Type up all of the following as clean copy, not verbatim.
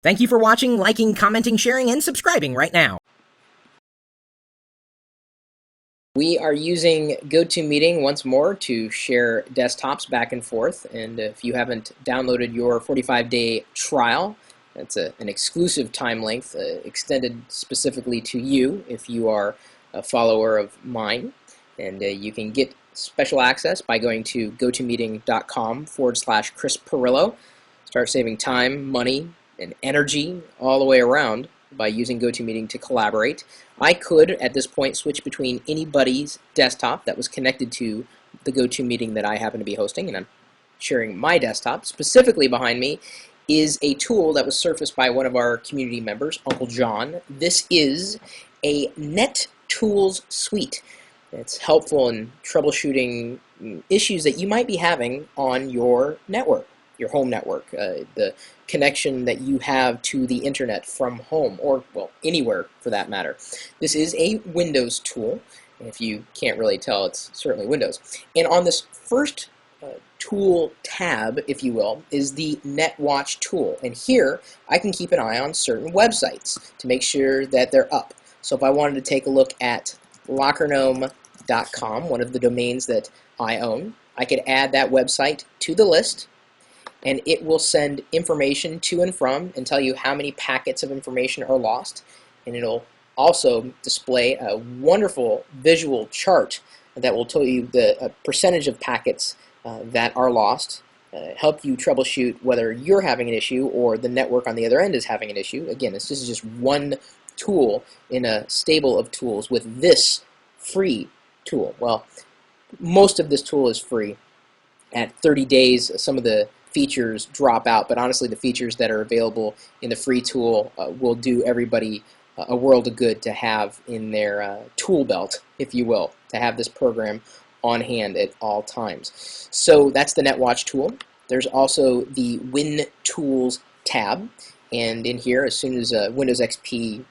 Thank you for watching, liking, commenting, sharing, and subscribing right now. We are using GoToMeeting once more to share desktops back and forth, and if you haven't downloaded your 45-day trial, that's an exclusive time length extended specifically to you if you are a follower of mine, and you can get special access by going to gotomeeting.com/Chris Pirillo. Start saving time, money, and energy all the way around by using GoToMeeting to collaborate. I could, at this point, switch between anybody's desktop that was connected to the GoToMeeting that I happen to be hosting, and I'm sharing my desktop. Specifically behind me is a tool that was surfaced by one of our community members, Uncle John. This is a NetTools suite. It's helpful in troubleshooting issues that you might be having on your network, your home network, the connection that you have to the internet from home, or, well, anywhere for that matter. This is a Windows tool. If you can't really tell, it's certainly Windows. And on this first tool tab, if you will, is the NetWatch tool. And here, I can keep an eye on certain websites to make sure that they're up. So if I wanted to take a look at lockergnome.com, one of the domains that I own, I could add that website to the list, and it will send information to and from and tell you how many packets of information are lost. And it'll also display a wonderful visual chart that will tell you the percentage of packets that are lost, help you troubleshoot whether you're having an issue or the network on the other end is having an issue. Again, this is just one tool in a stable of tools with this free tool. Well, most of this tool is free. At 30 days, some of the features drop out, but honestly the features that are available in the free tool will do everybody a world of good to have in their tool belt, if you will, to have this program on hand at all times. So that's the NetWatch tool. There's also the WinTools tab, and in here, as soon as Windows XP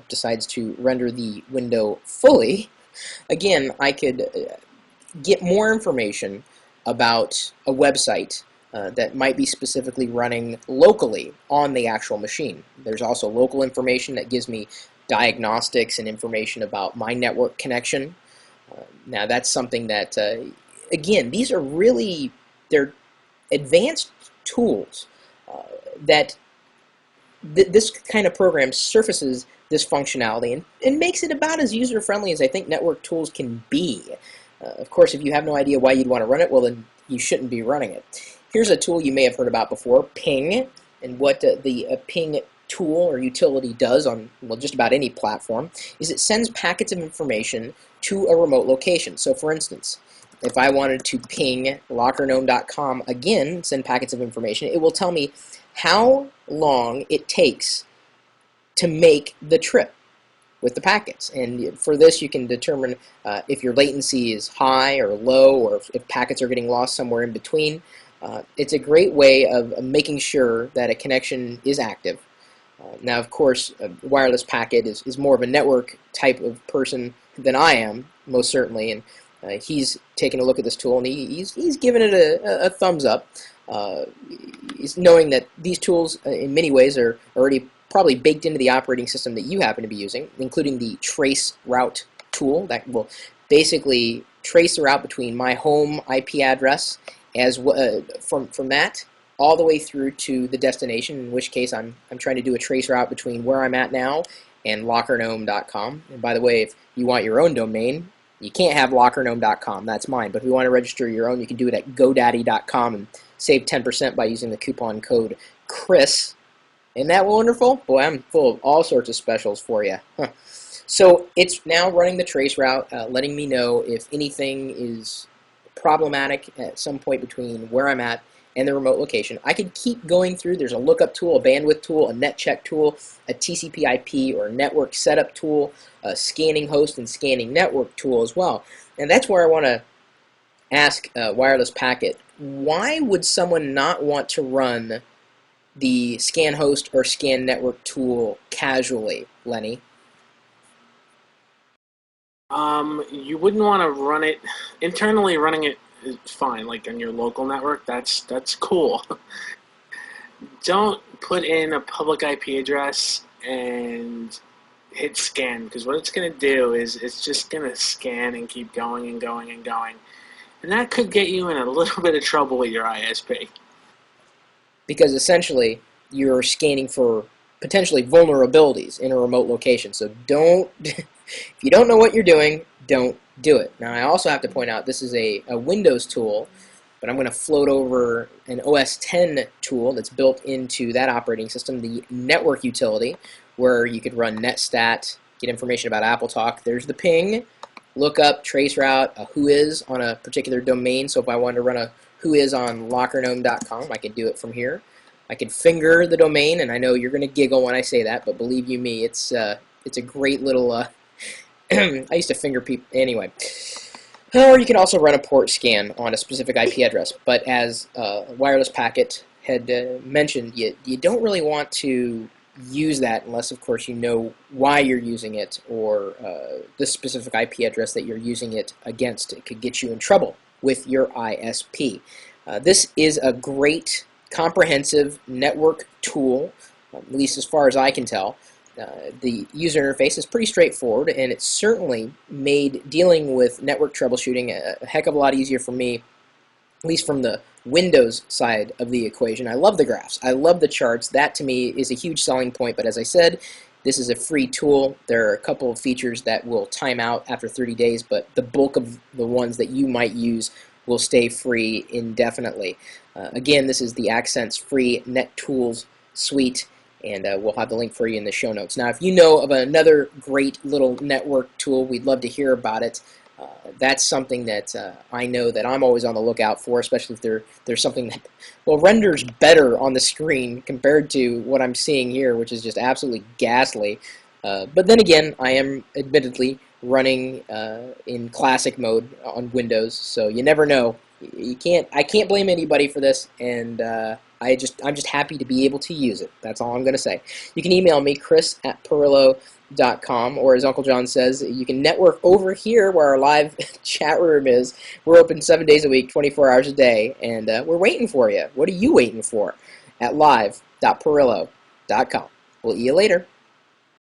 decides to render the window fully, again, I could get more information about a website that might be specifically running locally on the actual machine. There's also local information that gives me diagnostics and information about my network connection. Now that's something that, again, these are really, they're advanced tools that this kind of program surfaces this functionality and makes it about as user-friendly as I think network tools can be. Of course, if you have no idea why you'd want to run it, well then you shouldn't be running it. Here's a tool you may have heard about before, Ping, and what the Ping tool or utility does on, well, just about any platform is it sends packets of information to a remote location. So for instance, if I wanted to ping lockergnome.com again, send packets of information, it will tell me how long it takes to make the trip with the packets. And for this you can determine if your latency is high or low, or if packets are getting lost somewhere in between. It's a great way of making sure that a connection is active. Now, of course, a wireless packet is more of a network type of person than I am, most certainly, and he's taken a look at this tool and he's given it a thumbs up. He's knowing that these tools, in many ways, are already probably baked into the operating system that you happen to be using, including the trace route tool that will basically trace the route between my home IP address as from that all the way through to the destination, in which case I'm trying to do a trace route between where I'm at now and lockergnome.com. And by the way, if you want your own domain, you can't have lockergnome.com, that's mine, but if you want to register your own, you can do it at godaddy.com and save 10% by using the coupon code CHRIS. Isn't that wonderful? Boy, I'm full of all sorts of specials for you. Huh. So it's now running the trace route, letting me know if anything is problematic at some point between where I'm at and the remote location. I could keep going through. There's a lookup tool, a bandwidth tool, a net check tool, a TCP/IP or network setup tool, a scanning host and scanning network tool as well. And that's where I want to ask Wireless Packet, why would someone not want to run the scan host or scan network tool casually, Lenny? You wouldn't want to run it internally. Running it is fine, like on your local network. That's cool. don't put in a public IP address and hit scan, because what it's going to do is it's just going to scan and keep going and going and going. And that could get you in a little bit of trouble with your ISP. Because essentially you're scanning for potentially vulnerabilities in a remote location. So don't, if you don't know what you're doing, don't do it. Now I also have to point out this is a Windows tool, but I'm going to float over an OS X tool that's built into that operating system, the network utility, where you could run netstat, get information about AppleTalk. There's the ping, look up, traceroute, a whois on a particular domain. So if I wanted to run a whois on lockergnome.com, I could do it from here. I could finger the domain, and I know you're going to giggle when I say that, but believe you me, it's a great little. I used to finger people anyway. Or you can also run a port scan on a specific IP address. But as Wireless Packet had mentioned, you don't really want to use that unless, of course, you know why you're using it or the specific IP address that you're using it against. It could get you in trouble with your ISP. This is a great comprehensive network tool, at least as far as I can tell. The user interface is pretty straightforward, and it's certainly made dealing with network troubleshooting a heck of a lot easier for me, at least from the Windows side of the equation. I love the graphs. I love the charts. That, to me, is a huge selling point, but as I said, this is a free tool. There are a couple of features that will time out after 30 days, but the bulk of the ones that you might use will stay free indefinitely. Again, this is the Accent's free NetTools suite, and we'll have the link for you in the show notes. Now, if you know of another great little network tool, we'd love to hear about it. That's something that I know that I'm always on the lookout for, especially if there's something that, well, renders better on the screen compared to what I'm seeing here, which is just absolutely ghastly. But then again, I am admittedly running in classic mode on Windows, so you never know. I can't blame anybody for this, and I'm just happy to be able to use it. That's all I'm going to say. You can email me, chris@pirillo.com, or as Uncle John says, you can network over here where our live chat room is. We're open 7 days a week, 24 hours a day, and we're waiting for you. What are you waiting for? At live.pirillo.com. We'll see you later.